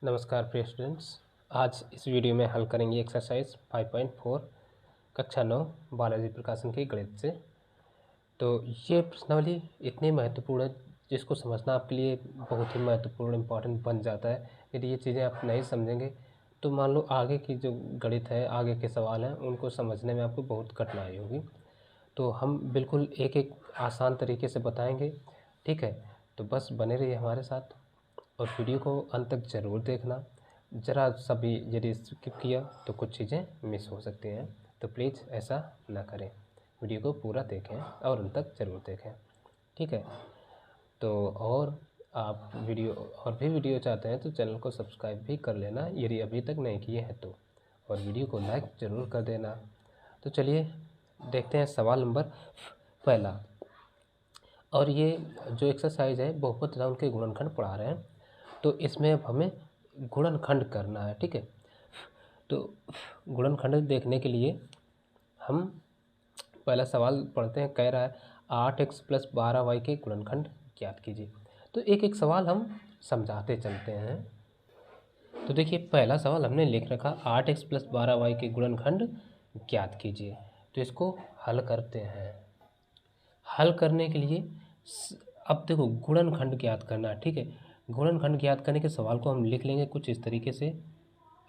नमस्कार प्रिय स्टूडेंट्स। आज इस वीडियो में हल करेंगे एक्सरसाइज 5.4 कक्षा 9 बालाजी प्रकाशन के गणित से। तो ये प्रश्नावली इतनी महत्वपूर्ण है जिसको समझना आपके लिए बहुत ही महत्वपूर्ण इम्पॉर्टेंट बन जाता है। यदि ये चीज़ें आप नहीं समझेंगे तो मान लो आगे की जो गणित है, आगे के सवाल हैं, उनको समझने में आपको बहुत कठिनाई होगी। तो हम बिल्कुल एक एक आसान तरीके से बताएंगे, ठीक है। तो बस बने रहिए हमारे साथ और वीडियो को अंत तक ज़रूर देखना। ज़रा सभी यदि स्किप किया तो कुछ चीज़ें मिस हो सकती हैं, तो प्लीज़ ऐसा ना करें। वीडियो को पूरा देखें और अंत तक ज़रूर देखें, ठीक है। तो और आप भी वीडियो चाहते हैं तो चैनल को सब्सक्राइब भी कर लेना यदि अभी तक नहीं किए हैं तो, और वीडियो को लाइक ज़रूर कर देना। तो चलिए देखते हैं सवाल नंबर पहला। और ये जो एक्सरसाइज है बहुपद तथा उनके गुणनखंड पढ़ा रहे हैं, तो इसमें अब हमें गुणनखंड करना है, ठीक है। तो गुणनखंड देखने के लिए हम पहला सवाल पढ़ते हैं। कह रहा है 8x + 12y के गुणनखंड ज्ञात कीजिए। तो एक एक सवाल हम समझाते चलते हैं। तो देखिए पहला सवाल हमने लिख रखा 8x + 12y के गुणनखंड ज्ञात कीजिए। तो इसको हल करते हैं। हल करने के लिए अब देखो गुणनखंड ज्ञात करना है, ठीक है। गुणनखंड ज्ञात करने के सवाल को हम लिख लेंगे कुछ इस तरीके से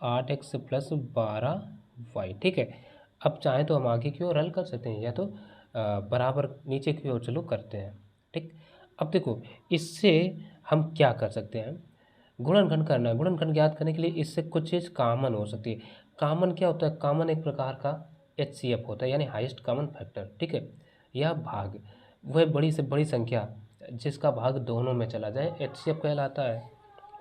8x + 12y, ठीक है। अब चाहे तो हम आगे की ओर हल कर सकते हैं या तो बराबर नीचे की ओर चलो करते हैं, ठीक। अब देखो इससे हम क्या कर सकते हैं, गुणनखंड करना है। गुणनखंड ज्ञात करने के लिए इससे कुछ चीज़ कामन हो सकती है। कामन क्या होता है? कामन एक प्रकार का HCF होता है, यानी हाईएस्ट कॉमन फैक्टर, ठीक है। यह भाग वह बड़ी से बड़ी संख्या जिसका भाग दोनों में चला जाए HCF कहलाता है,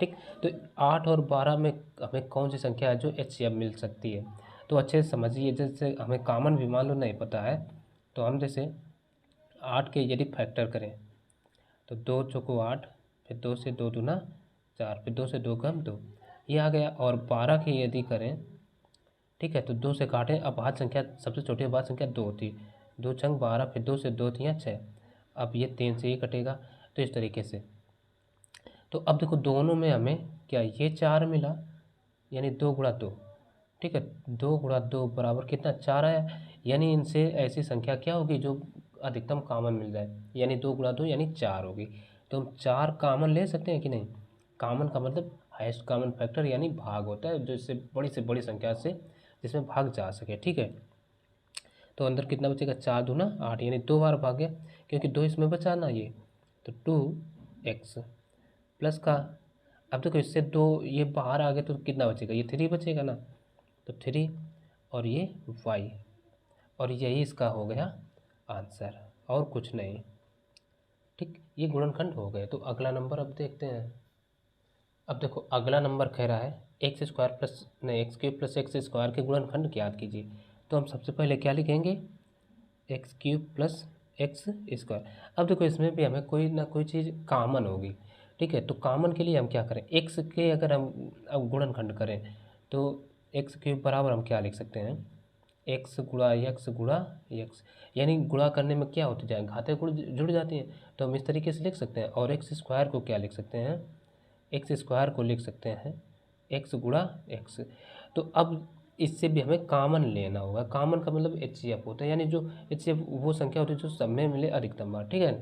ठीक। तो 8 और 12 में हमें कौन सी संख्या है जो HCF मिल सकती है? तो अच्छे से समझिए। जैसे हमें कामन भी मान लो नहीं पता है तो हम जैसे 8 के यदि फैक्टर करें तो 2 चौको 8, फिर 2 से 2 दूना 4, फिर 2 से 2 कम 2, ये आ गया। और 12 के यदि करें, ठीक है, तो 2 से काटें। अब भाज्य संख्या सबसे छोटी भाज्य संख्या 2 होती, 2 छंग 12, फिर 2 से 2 तियाँ 6। अब ये 3 से ये कटेगा, तो इस तरीके से। तो अब देखो दोनों में हमें क्या ये 4 मिला, यानी 2 गुणा 2, ठीक है। 2 गुणा 2 बराबर कितना? 4 आया। यानी इनसे ऐसी संख्या क्या होगी जो अधिकतम कामन मिल जाए, यानी 2 गुणा 2 यानी 4 होगी। तो हम 4 कामन ले सकते हैं कि नहीं? कामन का मतलब हाईएस्ट कॉमन फैक्टर यानी भाग होता है, जो इससे बड़ी संख्या से जिसमें भाग जा सके, ठीक है। तो अंदर कितना बचेगा? 4 दूना 8, यानी 2 बार भाग गया क्योंकि 2 इसमें बचा ना ये। तो 2x प्लस का, अब देखो इससे 2 ये बाहर आ गया तो कितना बचेगा? ये 3 बचेगा ना। तो 3 और ये y, और यही इसका हो गया आंसर, और कुछ नहीं, ठीक। ये गुणनखंड हो गए। तो अगला नंबर अब देखते हैं। अब देखो अगला नंबर कह रहा है x² + x² के गुणनखंड ज्ञात कीजिए। तो हम सबसे पहले क्या लिखेंगे? x³ + x²। अब देखो इसमें भी हमें कोई ना कोई चीज़ कामन होगी, ठीक है। तो कामन के लिए हम क्या करें? x के अगर हम अब गुणनखंड करें तो x³ बराबर हम क्या लिख सकते हैं? x गुणा x, यानी गुणा करने में क्या होती जाए? घाते गुण जुड़ जाती हैं। तो हम इस तरीके से लिख सकते हैं। और x² को क्या लिख सकते हैं? x² को लिख सकते हैं x गुणा x। तो अब इससे भी हमें कामन लेना होगा। कामन का मतलब HCF होता है, यानी जो HCF वो संख्या होती है जो सब में मिले अधिकतम बार, ठीक है।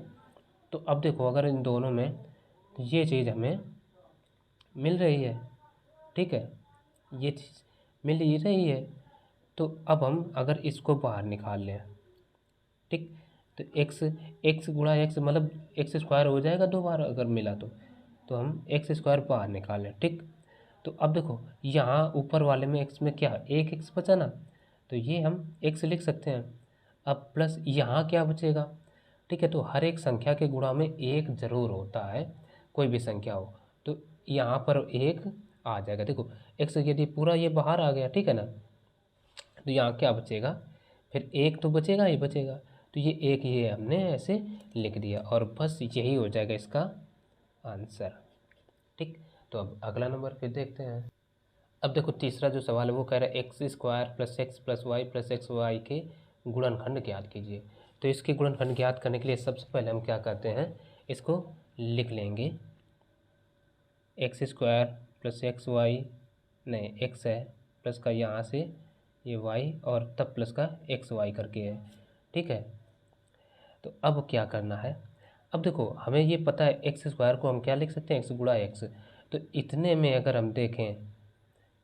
तो अब देखो अगर इन दोनों में ये चीज़ हमें मिल रही है, ठीक है, ये चीज़ मिल ही रही है, तो अब हम अगर इसको बाहर निकाल लें, ठीक, तो x गुणा x मतलब x² हो जाएगा 2 बार अगर मिला तो हम x² बाहर निकालें, ठीक। तो अब देखो यहाँ ऊपर वाले में x में क्या है? 1x बचा ना, तो ये हम x लिख सकते हैं। अब प्लस यहाँ क्या बचेगा? ठीक है, तो हर एक संख्या के गुणा में 1 जरूर होता है, कोई भी संख्या हो। तो यहाँ पर 1 आ जाएगा। देखो x यदि पूरा ये बाहर आ गया, ठीक है ना, तो यहाँ क्या बचेगा? फिर 1 तो बचेगा ही बचेगा। तो ये 1 ये हमने ऐसे लिख दिया और बस यही हो जाएगा इसका आंसर, ठीक। तो अब अगला नंबर फिर देखते हैं। अब देखो तीसरा जो सवाल है वो कह रहा है x² + x + y + xy के गुणनखंड ज्ञात कीजिए। तो इसके गुणनखंड ज्ञात करने के लिए सबसे पहले हम क्या करते हैं? इसको लिख लेंगे x² प्लस एक्स वाई, नहीं एक्स है प्लस का यहाँ से ये वाई और तब प्लस का एक्स वाई करके है, ठीक है। तो अब क्या करना है, अब देखो हमें ये पता है एक्स स्क्वायर को हम क्या लिख सकते हैं, एक्स गुणा एक्स। तो इतने में अगर हम देखें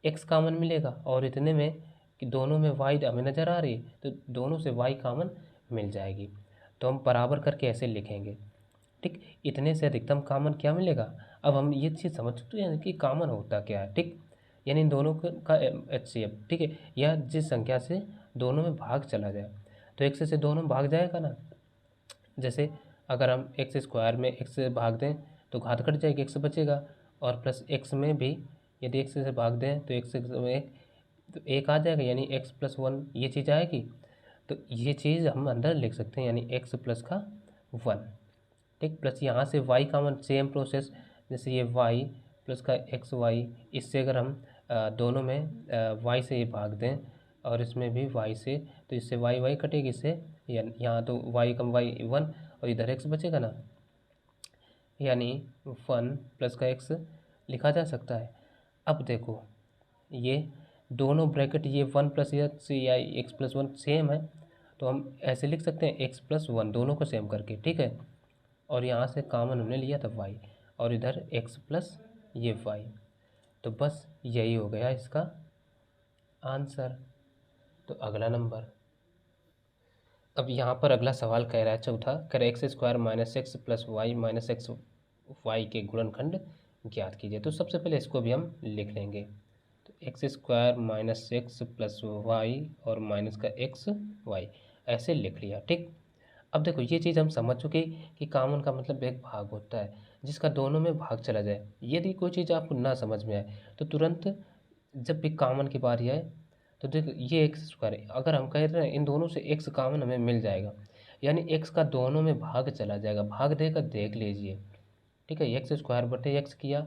एक्स कॉमन मिलेगा और इतने में कि दोनों में वाई हमें नज़र आ रही है, तो दोनों से वाई कॉमन मिल जाएगी। तो हम बराबर करके ऐसे लिखेंगे, ठीक। इतने से अधिकतम कॉमन क्या मिलेगा, अब हम ये चीज़ समझ सकते हैं कि कॉमन होता क्या है, ठीक। यानी इन दोनों का HCF, ठीक है। या जिस संख्या से दोनों में भाग चला जाए, तो एक्स से दोनों में भाग जाएगा ना। जैसे अगर हम एक्स स्क्वायर में एक्स से भाग दें तो घात कट जाएगी, एक्स बचेगा। और प्लस एक्स में भी यदि एक्स से भाग दें तो एक्स में तो एक आ जाएगा, यानी एक्स प्लस वन ये चीज़ आएगी। तो ये चीज़ हम अंदर लिख सकते हैं, यानी एक्स प्लस का वन, ठीक। प्लस यहाँ से वाई कॉमन, सेम प्रोसेस, जैसे ये वाई प्लस का एक्स वाई, इससे अगर हम दोनों में वाई से ये भाग दें और इसमें भी वाई से, तो इससे वाई वाई कटेगी, इससे यहाँ तो वाई कम वाई वन और इधर एक्स बचेगा ना, यानी वन प्लस का एक्स लिखा जा सकता है। अब देखो ये दोनों ब्रैकेट ये वन प्लस एक्स या एक्स प्लस वन सेम है, तो हम ऐसे लिख सकते हैं एक्स प्लस वन दोनों को सेम करके, ठीक है। और यहाँ से कॉमन हमने लिया था वाई और इधर एक्स प्लस ये वाई। तो बस यही हो गया इसका आंसर। तो अगला नंबर, अब यहाँ पर अगला सवाल कह रहा है चौथा, कह रहा है X square minus X plus Y minus X Y के गुणनखंड ज्ञात कीजिए। तो सबसे पहले इसको भी हम लिख लेंगे। तो X square minus X plus Y और माइनस का एक्स वाई ऐसे लिख लिया, ठीक। अब देखो ये चीज़ हम समझ चुके कि कॉमन का मतलब एक भाग होता है जिसका दोनों में भाग चला जाए। यदि कोई चीज़ आपको ना समझ में आए तो तुरंत जब भी कॉमन की बारी आए तो देखो ये एक्स स्क्वायर है, अगर हम कह रहे हैं इन दोनों से एक्स कॉमन हमें मिल जाएगा, यानी एक्स का दोनों में भाग चला जाएगा, भाग देकर देख लीजिए, ठीक है। एक्स स्क्वायर बटे एक्स किया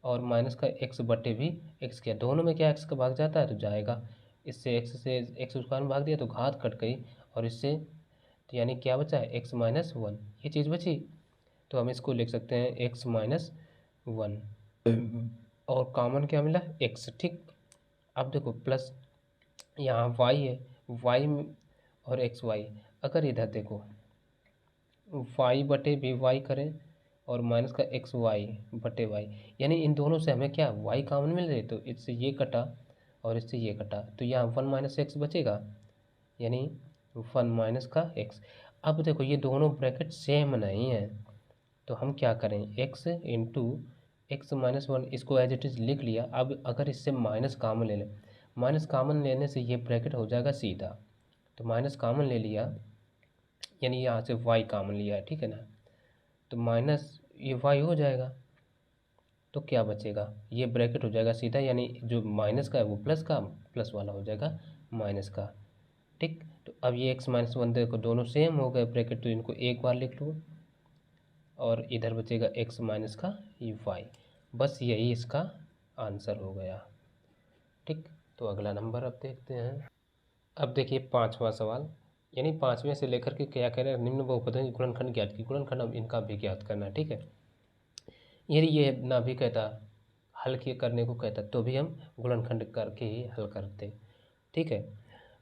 और माइनस का एक्स बटे भी एक्स किया, दोनों में क्या एक्स का भाग जाता है तो जाएगा। इससे एक्स से एक्स स्क्वायर में भाग दिया तो घात कट गई, और इससे तो यानी क्या बचा है एक्स माइनस वन, ये चीज़ बची। तो हम इसको लिख सकते हैं एक्स माइनस वन और कॉमन क्या मिला एक्स, ठीक। अब देखो प्लस यहाँ वाई है, वाई और एक्स वाई, अगर इधर देखो वाई बटे भी वाई करें और माइनस का एक्स वाई बटे वाई, यानी इन दोनों से हमें क्या वाई कॉमन मिल रही, तो इससे ये कटा और इससे ये कटा, तो यहाँ वन माइनस एक्स बचेगा, यानी वन माइनस का एक्स। अब देखो ये दोनों ब्रैकेट सेम नहीं है, तो हम क्या करें x into x minus one, इसको एज इट इज़ लिख लिया। अब अगर इससे माइनस कॉमन ले लें, माइनस कॉमन लेने से ये ब्रैकेट हो जाएगा सीधा, तो माइनस कॉमन ले लिया, यानी यहाँ से वाई कॉमन लिया है, ठीक है ना। तो माइनस ये वाई हो जाएगा, तो क्या बचेगा ये ब्रैकेट हो जाएगा सीधा, यानी जो माइनस का है वो प्लस का, प्लस वाला हो जाएगा माइनस का, ठीक। तो अब ये एक्स माइनस वन देखो दोनों सेम हो गए ब्रैकेट, तो इनको एक बार लिख लो और इधर बचेगा एक्स माइनस का ये वाई। बस यही इसका आंसर हो गया, ठीक। तो अगला नंबर अब देखते हैं। अब देखिए पांचवा सवाल, यानी पाँचवें से लेकर के क्या कह रहे हैं, निम्न बहुपदों के गुणनखंड ज्ञात की, गुणनखंड अब इनका भी ज्ञात करना है, ठीक है। यदि ये ना भी कहता हल किए करने को कहता तो भी हम गुणनखंड करके ही हल करते, ठीक है।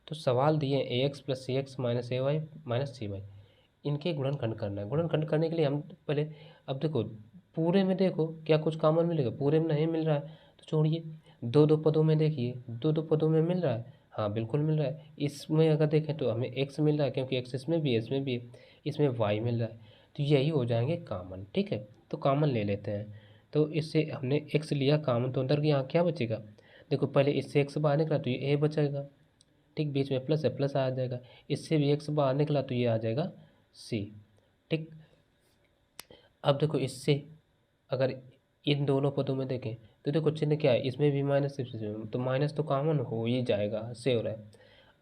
तो सवाल दिए ए x plus C x minus a Y minus C Y, इनके गुणनखंड करना है। गुणनखंड करने के लिए हम पहले, अब देखो पूरे में देखो क्या कुछ कॉमन मिलेगा, पूरे में नहीं मिल रहा है तो छोड़िए, दो दो पदों में देखिए, दो दो पदों में मिल रहा है, हाँ बिल्कुल मिल रहा है। इसमें अगर देखें तो हमें एक्स मिल रहा है, क्योंकि एक्स इसमें भी है इसमें भी है, इसमें वाई मिल रहा है, तो यही हो जाएंगे कॉमन, ठीक है। तो कॉमन ले लेते हैं, तो इससे हमने एक्स लिया कॉमन, तो अंदर के यहाँ क्या बचेगा, देखो पहले इससे एक्स बाहर निकला तो ये ए बचेगा, ठीक। बीच में प्लस है, प्लस आ जाएगा, इससे भी एक्स बाहर निकला तो ये आ जाएगा सी, ठीक। अब देखो इससे अगर इन दोनों पदों में देखें तो देखो चिन्ह क्या है, इसमें भी माइनस इसमें, तो माइनस तो कॉमन हो ही जाएगा, से हो रहा है।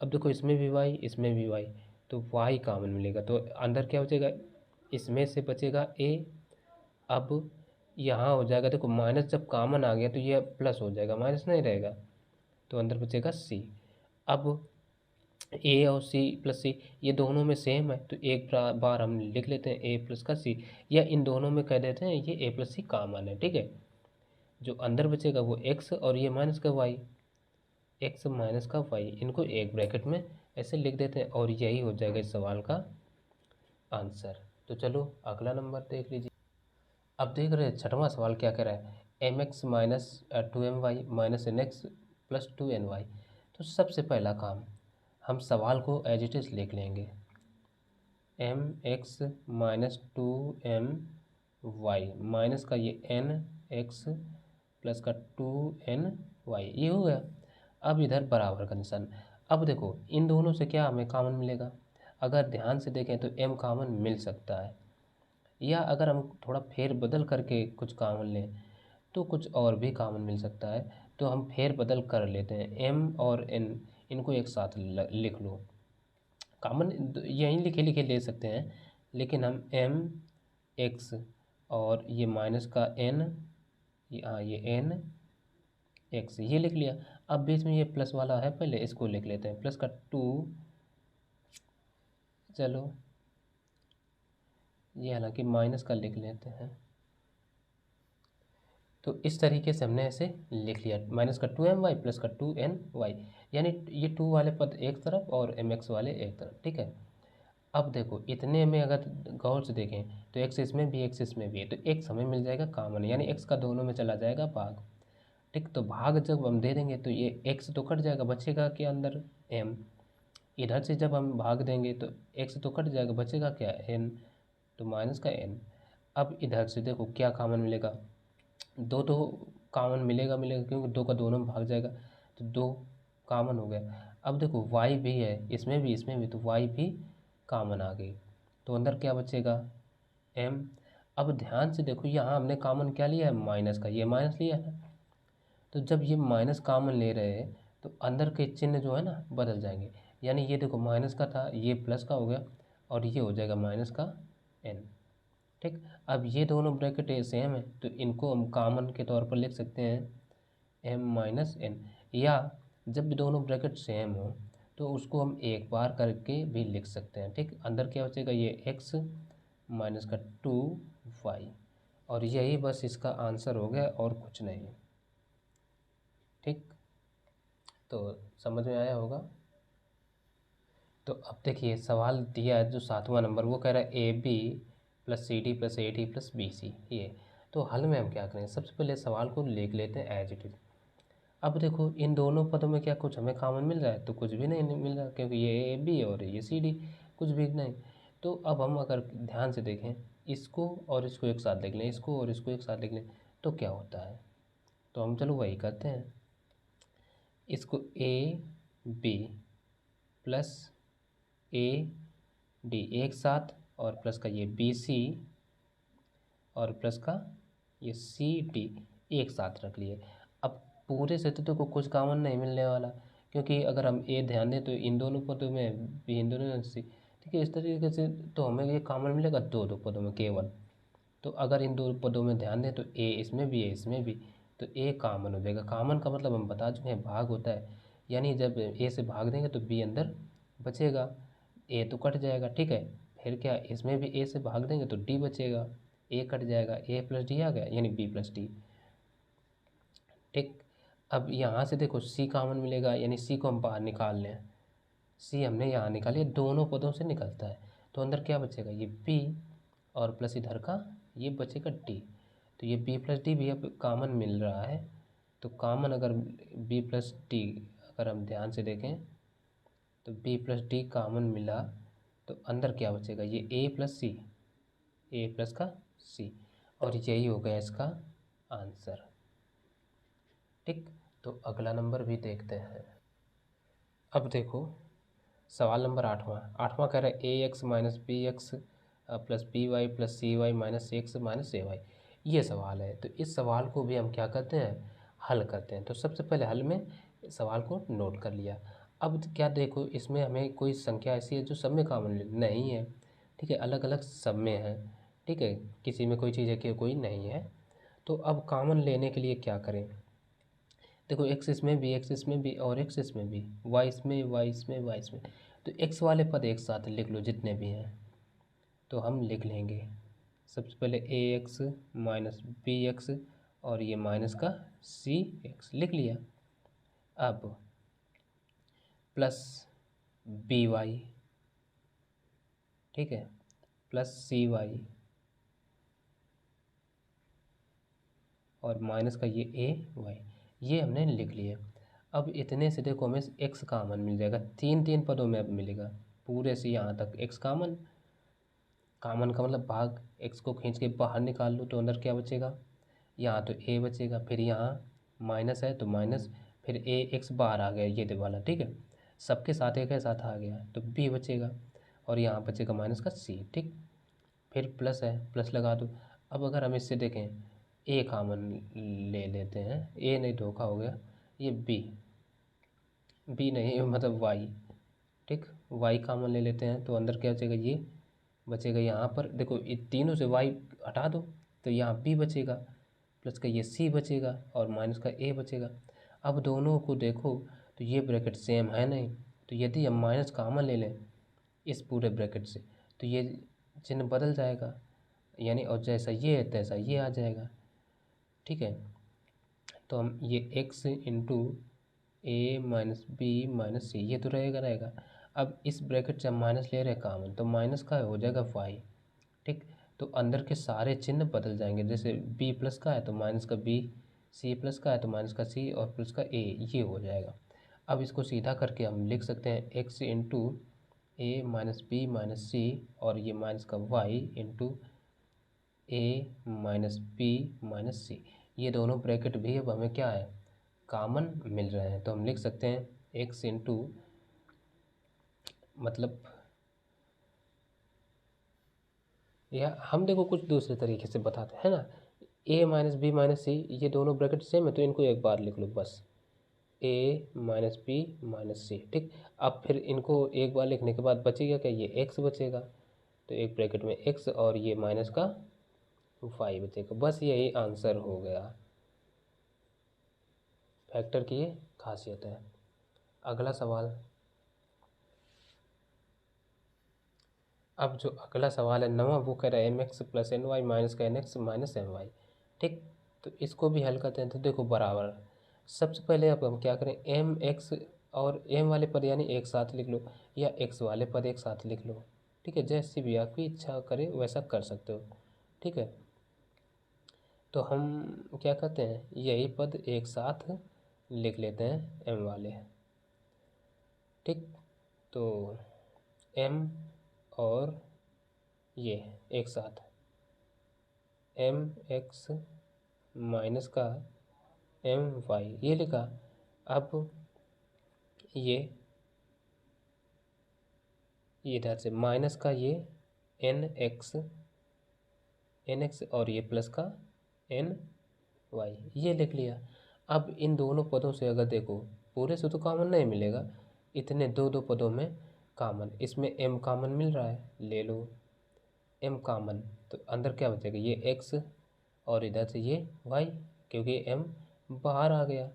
अब देखो इसमें भी वाई इसमें भी वाई, तो वाई कॉमन मिलेगा, तो अंदर क्या बचेगा, इसमें से बचेगा ए। अब यहाँ हो जाएगा, देखो माइनस जब कॉमन आ गया तो ये प्लस हो जाएगा, माइनस नहीं रहेगा, तो अंदर बचेगा सी। अब ए और सी प्लस सी ये दोनों में सेम है, तो एक बार हम लिख लेते हैं ए प्लस का सी, या इन दोनों में कह देते हैं ये ए प्लस सी कॉमन है, ठीक है। जो अंदर बचेगा वो x और ये माइनस का y, x माइनस का y, इनको एक ब्रैकेट में ऐसे लिख देते हैं और यही हो जाएगा इस सवाल का आंसर। तो चलो अगला नंबर देख लीजिए। अब देख रहे हैं छठवां सवाल क्या कह रहा है, M X minus 2my minus N X plus 2ny। तो सबसे पहला काम हम सवाल को एज इट इज़ लिख लेंगे, M X minus 2my minus का ये एन एक्स प्लस का 2ny, ये हो गया। अब इधर बराबर का निशान। अब देखो इन दोनों से क्या हमें कॉमन मिलेगा, अगर ध्यान से देखें तो m कॉमन मिल सकता है, या अगर हम थोड़ा फेर बदल करके कुछ कॉमन लें तो कुछ और भी कॉमन मिल सकता है। तो हम फेर बदल कर लेते हैं, m और n इनको एक साथ लिख लो। कॉमन यहीं लिखे लिखे ले सकते हैं, लेकिन हम m x और ये माइनस का n, ये n x ये लिख लिया। अब बीच में ये प्लस वाला है, पहले इसको लिख लेते हैं, प्लस का 2, चलो ये हालांकि माइनस का लिख लेते हैं। तो इस तरीके से हमने ऐसे लिख लिया, माइनस का 2my प्लस का 2ny, यानी ये 2 वाले पद एक तरफ और mx वाले एक तरफ, ठीक है। अब देखो इतने में अगर गौर से देखें तो x इसमें भी x इसमें भी है, तो x हमें मिल जाएगा कॉमन, यानी x का दोनों में चला जाएगा भाग, ठीक। तो भाग जब हम दे देंगे तो ये x तो कट जाएगा, बचेगा के अंदर m। इधर से जब हम भाग देंगे तो x तो कट जाएगा, बचेगा क्या n, तो माइनस का n। अब इधर से देखो क्या कॉमन मिलेगा, दो तो कॉमन मिलेगा क्योंकि दो का दोनों में भाग जाएगा, तो दो कॉमन हो गया। अब देखो y भी है, इसमें भी, तो y भी कॉमन आ गई, तो अंदर क्या बचेगा m। अब ध्यान से देखो यहाँ हमने कॉमन क्या लिया है, माइनस का, ये माइनस लिया है, तो जब ये माइनस कॉमन ले रहे हैं तो अंदर के चिन्ह जो है ना बदल जाएंगे, यानी ये देखो माइनस का था ये प्लस का हो गया और ये हो जाएगा माइनस का n, ठीक। अब ये दोनों ब्रैकेट सेम है तो इनको हम कॉमन के तौर पर लिख सकते हैं m माइनस n, या जब भी दोनों ब्रैकेट सेम हो तो उसको हम एक बार करके भी लिख सकते हैं, ठीक। अंदर क्या बचेगा, ये x माइनस का 2y, और यही बस इसका आंसर हो गया और कुछ नहीं, ठीक। तो समझ में आया होगा। तो अब देखिए सवाल दिया है जो 7वां नंबर, वो कह रहा है A B plus C D plus A D plus B C, ये। तो हल में हम क्या करें, सबसे पहले सवाल को लिख लेते हैं एज इट इज़। अब देखो इन दोनों पदों में क्या कुछ हमें कॉमन मिल रहा है, तो कुछ भी नहीं मिल रहा, क्योंकि ये ए बी और ये सी डी, कुछ भी नहीं। तो अब हम अगर ध्यान से देखें, इसको और इसको एक साथ लिख लें, इसको और इसको एक साथ लिख लें, तो क्या होता है, तो हम चलो वही करते हैं। इसको A B plus A D एक साथ, और प्लस का ये बी सी और प्लस का ये सी डी एक साथ रख लिए। अब पूरे से तो को कुछ कॉमन नहीं मिलने वाला, क्योंकि अगर हम ए ध्यान दें तो इन दोनों पदों में बी, इन दोनों में सी, ठीक है। इस तरीके से तो हमें ये कॉमन मिलेगा दो दो पदों में केवल। तो अगर इन दो पदों में ध्यान दें तो ए इसमें भी है इसमें भी, तो ए कॉमन हो जाएगा। कॉमन का मतलब हम बता चुके हैं भाग होता है, यानी जब ए से भाग देंगे तो बी अंदर बचेगा, ए तो कट जाएगा, ठीक है। फिर क्या, इसमें भी ए से भाग देंगे तो डी बचेगा, ए कट जाएगा, ए प्लस डी आ गया यानी बी प्लस डी, ठीक। अब यहाँ से देखो सी कॉमन मिलेगा, यानी सी को हम बाहर निकाल लें, सी हमने यहाँ निकाली, दोनों पदों से निकलता है, तो अंदर क्या बचेगा, ये बी और प्लस इधर का ये बचेगा डी। तो ये बी प्लस डी भी अब कॉमन मिल रहा है, तो कॉमन अगर बी प्लस डी अगर हम ध्यान से देखें तो बी प्लस डी कॉमन मिला, तो अंदर क्या बचेगा, ये ए प्लस सी, ए प्लस का सी, और यही हो गया इसका आंसर, ठीक। तो अगला नंबर भी देखते हैं। अब देखो सवाल नंबर 8वां कह रहा है a x minus b x plus b y plus c y minus x minus a y, ये सवाल है। तो इस सवाल को भी हम क्या करते हैं, हल करते हैं। तो सबसे पहले हल में सवाल को नोट कर लिया। अब क्या देखो इसमें हमें कोई संख्या ऐसी है जो सब में कॉमन नहीं है, ठीक है, अलग अलग सब में है, ठीक है, किसी में कोई चीज़ है कि कोई नहीं है। तो अब कॉमन लेने के लिए क्या करें, देखो एक्स इसमें भी, एक्स इसमें भी और एक्स इसमें भी, वाई इसमें, वाई इसमें, वाई इसमें, तो एक्स वाले पद एक साथ लिख लो जितने भी हैं। तो हम लिख लेंगे सबसे पहले ए एक्स माइनस बी एक्स और ये माइनस का सी एक्स लिख लिया। अब प्लस बी वाई, ठीक है, प्लस सी वाई और माइनस का ये ए वाई, ये हमने लिख लिया। अब इतने से देखो हमें एक्स कॉमन मिल जाएगा, तीन तीन पदों में अब मिलेगा पूरे से यहाँ तक एक्स कॉमन। कॉमन का मतलब भाग, एक्स को खींच के बाहर निकाल लो तो अंदर क्या बचेगा, यहाँ तो ए बचेगा, फिर यहाँ माइनस है तो माइनस, फिर ए एक्स बाहर आ गया ये वाला, ठीक है, सबके साथ एक है साथ आ गया तो बी बचेगा और यहाँ बचेगा माइनस का सी, ठीक। फिर प्लस है, प्लस लगा दो। अब अगर हम इससे देखें ए कॉमन ले लेते हैं, ए नहीं धोखा हो गया, ये बी नहीं मतलब वाई, ठीक, वाई कॉमन ले लेते हैं तो अंदर क्या बचेगा, ये बचेगा। यहाँ पर देखो इन तीनों से वाई हटा दो तो यहाँ बी बचेगा, प्लस का ये सी बचेगा और माइनस का ए बचेगा। अब दोनों को देखो तो ये ब्रैकेट सेम है नहीं, तो यदि हम माइनस कॉमन ले लें इस पूरे ब्रैकेट से तो ये चिन्ह बदल जाएगा, यानी और जैसा ये है तैसा ये आ जाएगा, ठीक है। तो हम ये x into A minus B minus सी ये तो रहेगा। अब इस ब्रैकेट से हम माइनस ले रहे हैं कॉमन तो माइनस का हो जाएगा वाई, ठीक। तो अंदर के सारे चिन्ह बदल जाएंगे, जैसे बी प्लस का है तो माइनस का बी, सी प्लस का है तो माइनस का सी और प्लस का ए, ये हो जाएगा। अब इसको सीधा करके हम लिख सकते हैं x into A minus B minus सी और ये माइनस का Y into A minus B minus सी, ये दोनों ब्रैकेट भी अब हमें क्या है, कॉमन मिल रहे हैं। तो हम लिख सकते हैं एक्स इंटू, मतलब या हम देखो कुछ दूसरे तरीके से बताते हैं ना, ए माइनस बी माइनस सी ये दोनों ब्रैकेट सेम है तो इनको एक बार लिख लो बस, ए माइनस बी माइनस सी, ठीक। अब फिर इनको एक बार लिखने के बाद बचेगा क्या, ये एक्स बचेगा, तो एक ब्रैकेट में एक्स और ये माइनस का वाई बचेगा, बस यही आंसर हो गया। फैक्टर की ये खासियत है। अगला सवाल, अब जो अगला सवाल है नवा वो कह रहा है M x plus n y minus का n x minus m y, ठीक। तो इसको भी हल करते हैं तो देखो बराबर, सबसे पहले अब हम क्या करें, एम एक्स और एम वाले पद यानी एक साथ लिख लो या एक्स वाले पद एक साथ लिख लो, ठीक है, जैसी भी आपकी इच्छा करे वैसा कर सकते हो, ठीक है। तो हम क्या करते हैं, यही पद एक साथ लिख लेते हैं एम वाले, ठीक। तो एम और ये एक साथ एम एक्स माइनस का एम वाई ये लिखा। अब ये इधर से माइनस का ये एन एक्स और ये प्लस का एन वाई ये लिख लिया। अब इन दोनों पदों से अगर देखो पूरे से तो कॉमन नहीं मिलेगा, इतने दो दो पदों में कॉमन, इसमें एम कॉमन मिल रहा है ले लो एम कॉमन, तो अंदर क्या बचेगा, ये एक्स और इधर से ये वाई क्योंकि एम बाहर आ गया।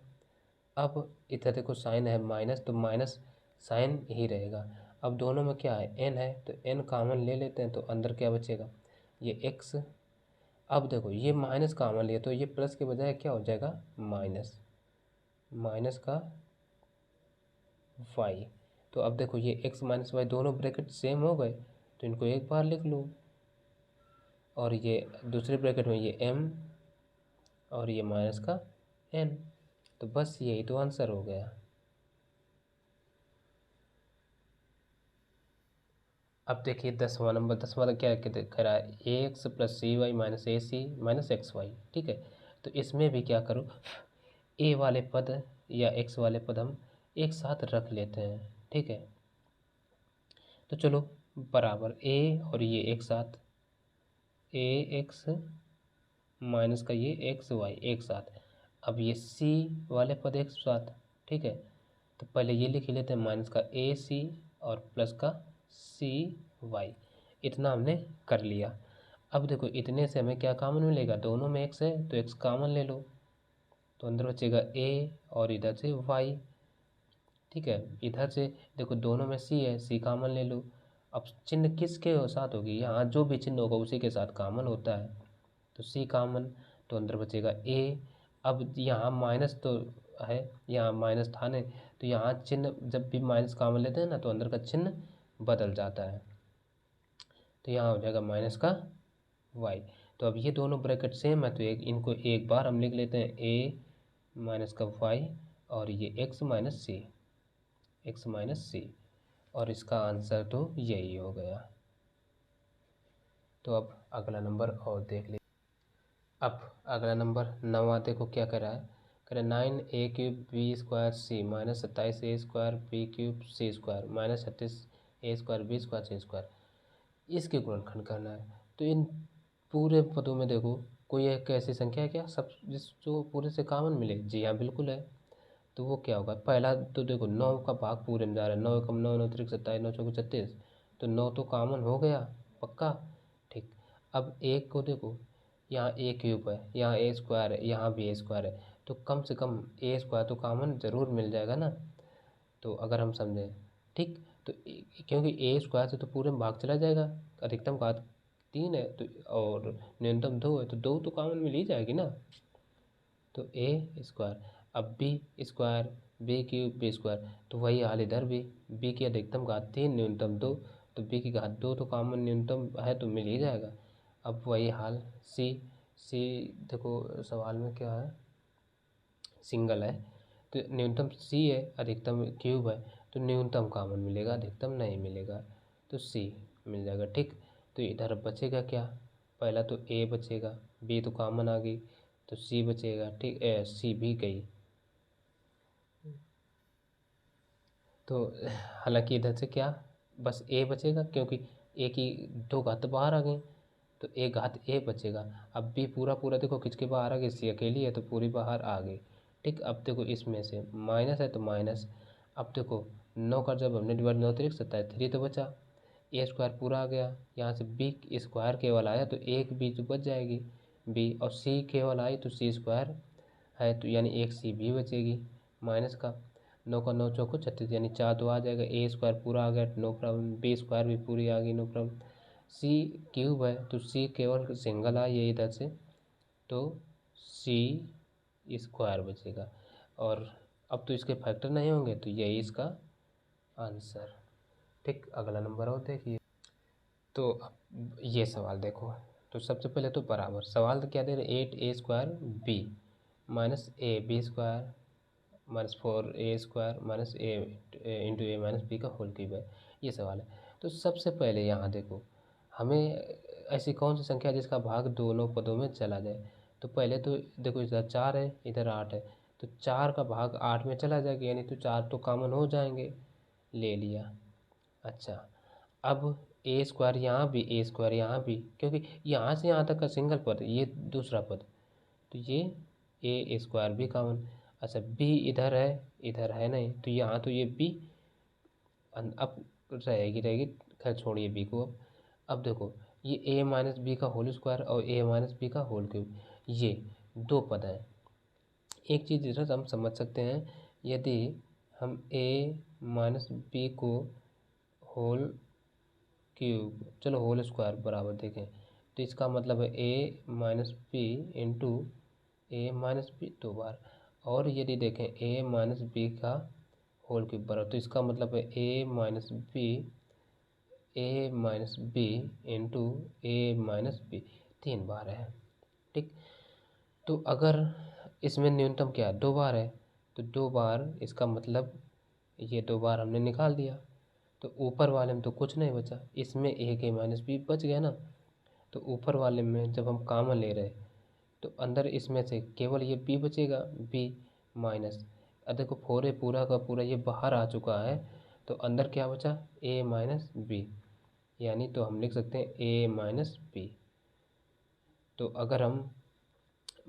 अब इधर देखो साइन है माइनस तो माइनस साइन ही रहेगा। अब दोनों में क्या है एन है तो एन कॉमन ले लेते हैं तो अंदर क्या बचेगा, ये एक्स। अब देखो ये माइनस कॉमन लिया तो ये प्लस के बजाय क्या हो जाएगा माइनस, माइनस का वाई। तो अब देखो ये एक्स माइनस वाई दोनों ब्रैकेट सेम हो गए तो इनको एक बार लिख लो और ये दूसरे ब्रैकेट में ये एम और ये माइनस का एन, तो बस यही तो आंसर हो गया। अब देखिए 10वां नंबर, 10वां क्या कह रहा है a x plus c y minus A C minus X Y, ठीक है। तो इसमें भी क्या करो, ए वाले पद या एक्स वाले पद हम एक साथ रख लेते हैं, ठीक है। तो चलो बराबर ए और ये एक साथ ए एक्स माइनस का ये एक्स वाई एक साथ, अब ये सी वाले पद एक साथ, ठीक है। तो पहले ये लिख लेते हैं माइनस का ए सी और प्लस का सी वाई, इतना हमने कर लिया। अब देखो इतने से हमें क्या कॉमन मिलेगा, दोनों में एक्स है तो एक्स कॉमन ले लो तो अंदर बचेगा ए और इधर से वाई, ठीक है। इधर से देखो दोनों में सी है, सी कॉमन ले लो। अब चिन्ह किसके साथ होगी, यहाँ जो भी चिन्ह होगा उसी के साथ कॉमन होता है तो सी कॉमन, तो अंदर बचेगा ए। अब यहाँ माइनस तो है, यहाँ माइनस था नहीं, तो यहाँ चिन्ह जब भी माइनस कॉमन लेते हैं ना तो अंदर का चिन्ह बदल जाता है, तो यहाँ हो जाएगा माइनस का वाई। तो अब ये दोनों ब्रैकेट सेम है तो इनको एक बार हम लिख लेते हैं ए माइनस का वाई और ये एक्स माइनस सी, और इसका आंसर तो यही हो गया। तो अब अगला नंबर और देख ले। अब अगला नंबर 9 देखो क्या कर रहा है, कह रहा है 9a³ b² c minus 27a² b³ c² minus 36a² b² c², इसके गुणनखंड करना है। तो इन पूरे पदों में देखो कोई एक ऐसी संख्या है क्या सब जो पूरे से कॉमन मिले? जी हाँ बिल्कुल है। तो वो क्या होगा, पहला तो देखो 9 का भाग पूरे में जा रहा है, 9 एकम 9, 9 त्रिक 27, 9 चौके 36, तो 9 तो कॉमन हो गया पक्का। ठीक, अब एक को देखो यहाँ a³ है, यहाँ a² है, यहाँ भी a² है, तो कम से कम a² तो कॉमन ज़रूर मिल जाएगा ना। तो अगर हम समझें ठीक, तो क्योंकि a² से तो पूरे में भाग चला जाएगा, अधिकतम घात 3 है तो और न्यूनतम 2 है, तो 2 तो कॉमन मिल ही जाएगी ना। तो a², अब b² b³ b², तो वही हाल इधर भी, b की अधिकतम घात 3 न्यूनतम 2, तो b की घात 2 तो कॉमन न्यूनतम है तो मिल ही जाएगा। अब वही हाल c देखो सवाल में क्या है, सिंगल है तो न्यूनतम c है, अधिकतम क्यूब है, तो न्यूनतम कॉमन मिलेगा, अधिकतम नहीं मिलेगा, तो c मिल जाएगा। ठीक, तो इधर बचेगा क्या, पहला तो a बचेगा, b तो कॉमन आ गई, तो c बचेगा। ठीक, c भी गई। तो हालांकि इधर से क्या बस a बचेगा, क्योंकि a की 2 घात बाहर आ गई, तो a घात a बचेगा। अब b पूरा पूरा देखो किसके बाहर आ गई, c अकेली है तो पूरी बाहर आ गई। ठीक, अब देखो इसमें से माइनस है तो माइनस, अब देखो 9 का जब हमने डिवाइड 9 3 27 3 तो बचा, a² पूरा आ गया, यहाँ से b² केवल आया तो एक b तो बच जाएगी b, और c केवल आई तो c² है, तो यानी एक c भी बचेगी माइनस का। 9 का 9 चौको 36, यानी 4 तो आ जाएगा, a² पूरा आ गया नो प्रॉब्लम, b² भी पूरी आ गई नो प्रॉब्लम। c³ है तो c केवल सिंगल आई है इधर से, तो c² बचेगा, और अब तो इसके फैक्टर नहीं होंगे तो यही इसका आंसर। ठीक, अगला नंबर और देखिए। तो अब ये सवाल देखो, तो सबसे पहले तो बराबर सवाल तो क्या दे रहे, 8a² b minus a b² minus 4a² minus a into a minus b का होल क्यूब है, ये सवाल है। तो सबसे पहले यहाँ देखो हमें ऐसी कौन सी संख्या है जिसका भाग दोनों पदों में चला जाए। तो पहले तो देखो इधर 4 है इधर 8 है, तो 4 का भाग 8 में चला जाएगा, यानी तो 4 तो कॉमन हो जाएंगे, ले लिया। अच्छा, अब a² यहाँ भी a² यहाँ भी, क्योंकि यहाँ से यहाँ तक का सिंगल पद, ये दूसरा पद, तो ये a² भी कॉमन। अच्छा, b इधर है नहीं, तो यहाँ तो ये b अब रहेगी, खैर छोड़िए b को। अब देखो ये a माइनस बी का होल स्क्वायर और a माइनस बी का होल क्यूब, ये दो पद हैं। एक चीज़ इधर हम समझ सकते हैं, यदि हम a माइनस बी को होल क्यूब, चलो होल स्क्वायर बराबर देखें, तो इसका मतलब है a minus B into A minus B 2 बार, और यदि देखें a माइनस बी का होल क्यूब बराबर, तो इसका मतलब है ए minus B into A minus B 3 बार है। ठीक, तो अगर इसमें न्यूनतम क्या है 2 बार है, तो 2 बार इसका मतलब ये 2 बार हमने निकाल दिया, तो ऊपर वाले में तो कुछ नहीं बचा, इसमें एक ए माइनस बी बच गया ना। तो ऊपर वाले में जब हम कॉमन ले रहे तो अंदर इसमें से केवल ये बी बचेगा, बी माइनस, अब देखो 4 पूरा का पूरा ये बाहर आ चुका है, तो अंदर क्या बचा ए माइनस बी, यानी तो हम लिख सकते हैं ए माइनस बी। तो अगर हम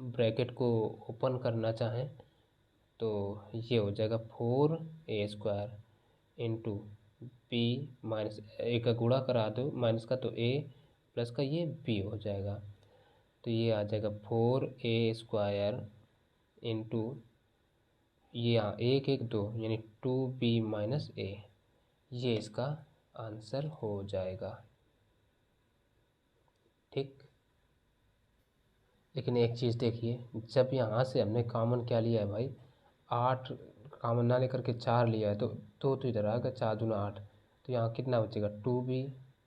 ब्रैकेट को ओपन करना चाहें तो ये हो जाएगा 4a² इंटू बी माइनस ए का गुणा करा दो माइनस का, तो a प्लस का ये b हो जाएगा, तो ये आ जाएगा 4a² इंटू ये यहाँ 1 1 2 यानी 2b माइनस a, ये इसका आंसर हो जाएगा। ठीक, लेकिन एक चीज़ देखिए, जब यहाँ से हमने कॉमन क्या लिया है भाई, 8 कॉमन ना लेकर के 4 लिया है, तो 2 तो इधर आ गया, 4 दूना 8, तो यहाँ कितना बचेगा 2 भी,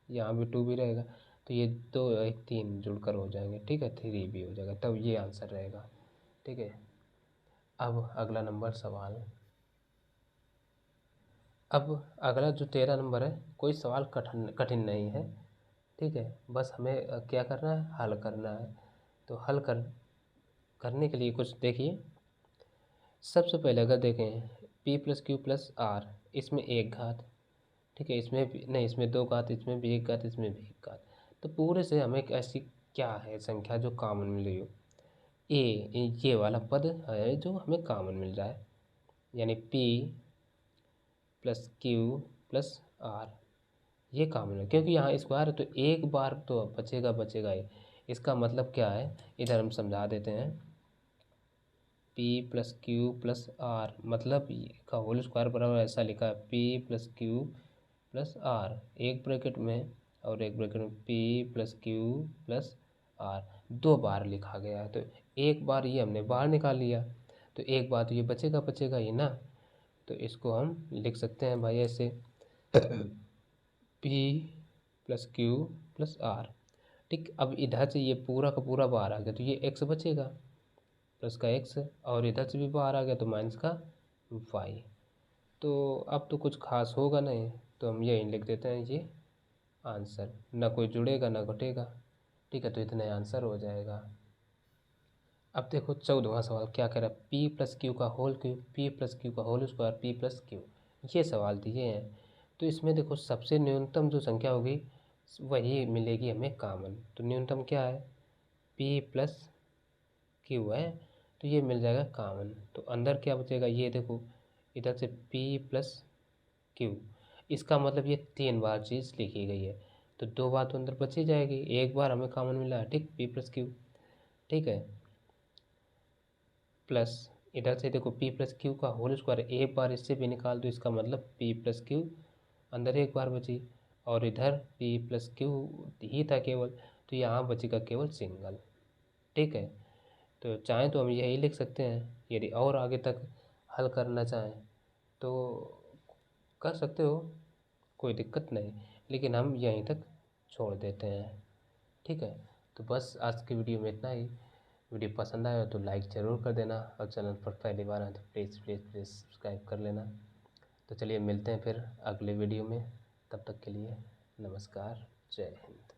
यहाँ भी 2 भी रहेगा, तो ये 2 1 3 जुड़कर हो जाएंगे, ठीक है, 3 भी हो जाएगा, तब ये आंसर रहेगा, ठीक है। अब अगला नंबर सवाल, अब अगला जो 13 नंबर है, कोई सवाल कठिन कठिन नहीं है, ठीक है, बस हमें क्या करना है, हल करना है। तो हल करने के लिए कुछ देखिए, सबसे पहले अगर देखें p plus Q plus R, इसमें एक घात, ठीक है, इसमें भी नहीं, इसमें दो घात, इसमें भी एक घात, इसमें भी एक घात, तो पूरे से हमें एक ऐसी क्या है संख्या जो कॉमन मिल रही हो, ये वाला पद है जो हमें कॉमन मिल रहा है, यानी p plus Q plus R, ये कॉमन है, क्योंकि यहाँ स्क्वायर है तो एक बार तो बचेगा बचेगा ही। इसका मतलब क्या है, इधर हम समझा देते हैं, p plus Q plus R, मतलब का होल स्क्वायर बराबर ऐसा लिखा है, p plus Q plus R, एक ब्रैकेट में और एक ब्रैकेट में p plus Q plus R, 2 बार लिखा गया है, तो एक बार ये हमने बाहर निकाल लिया, तो एक बार तो ये बचेगा बचेगा ही ना, तो इसको हम लिख सकते हैं भाई ऐसे, p plus Q plus R, ठीक। अब इधर से ये पूरा का पूरा बाहर आ गया, तो ये x बचेगा, प्लस का x, और इधर से भी बाहर आ गया तो माइनस का y। तो अब तो कुछ खास होगा नहीं, तो हम यही लिख देते हैं, ये आंसर, ना कोई जुड़ेगा ना घटेगा, ठीक है, तो इतना आंसर हो जाएगा। अब देखो 14वां सवाल क्या कह रहा है, p प्लस क्यू का whole cube, p plus q का whole square, p plus q, ये सवाल दिए हैं। तो इसमें देखो सबसे न्यूनतम जो संख्या होगी वही मिलेगी हमें कॉमन, तो न्यूनतम क्या है, p प्लस क्यू है, तो ये मिल जाएगा कॉमन, तो अंदर क्या बचेगा, ये देखो इधर से p प्लस क्यू, इसका मतलब ये 3 बार चीज़ लिखी गई है, तो 2 बार तो अंदर बची जाएगी, एक बार हमें कॉमन मिला है, ठीक, p प्लस क्यू, ठीक है, प्लस इधर से देखो p प्लस क्यू का होल स्क्वायर, एक बार इससे भी निकाल दो, इसका मतलब p प्लस क्यू, अंदर एक बार बची, और इधर p प्लस क्यू ही था केवल, तो यहाँ बचेगा केवल सिंगल, ठीक है। तो चाहें तो हम यही लिख सकते हैं, यदि और आगे तक हल करना चाहें तो कर सकते हो, कोई दिक्कत नहीं, लेकिन हम यहीं तक छोड़ देते हैं, ठीक है। तो बस आज की वीडियो में इतना ही, वीडियो पसंद आया तो लाइक ज़रूर कर देना, और चैनल पर पहली बार आए तो प्लीज़ प्लीज़ प्लीज़ सब्सक्राइब कर लेना। तो चलिए मिलते हैं फिर अगले वीडियो में, तब तक के लिए नमस्कार, जय हिंद।